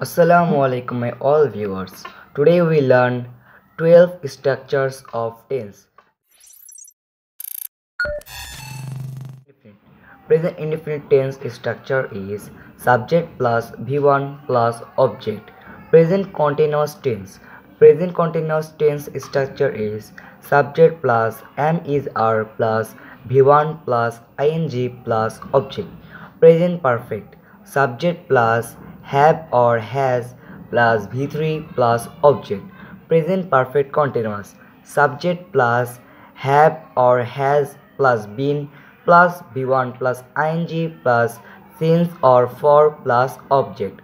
Assalamu alaikum my all viewers. Today we learn 12 structures of tense. Present indefinite tense structure is subject plus V1 plus object. Present continuous tense. Present continuous tense structure is subject plus am is are plus V1 plus ing plus object. Present perfect. Subject plus have or has plus V3 plus object. Present perfect continuous. Subject plus have or has plus been plus V1 plus ing plus since or for plus object.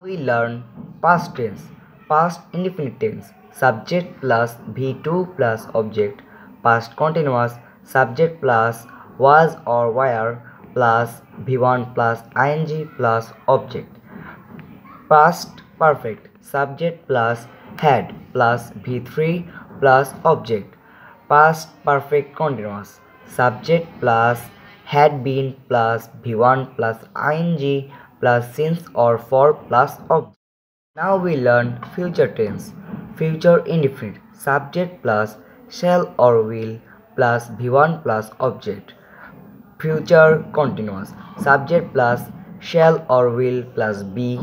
We learn past tense. Past indefinite tense. Subject plus V2 plus object. Past continuous. Subject plus was or were plus V1 plus ing plus object. Past perfect. Subject plus had plus V3 plus object. Past perfect continuous. Subject plus had been plus V1 plus ing plus since or for plus object. Now we learn future tense. Future indefinite. Subject plus shall or will plus V1 plus object. Future continuous. Subject plus shall or will plus be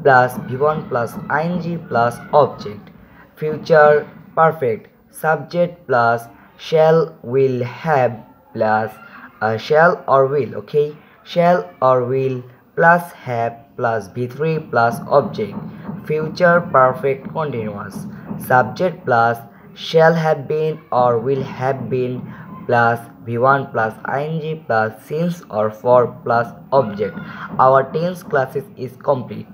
plus V1 plus ing plus object. Future perfect. Subject plus shall will have plus shall or will. Okay. Shall or will plus have plus V3 plus object. Future perfect continuous. Subject plus shall have been or will have been plus V1 plus ing plus since or for plus object. Our tense classes is complete.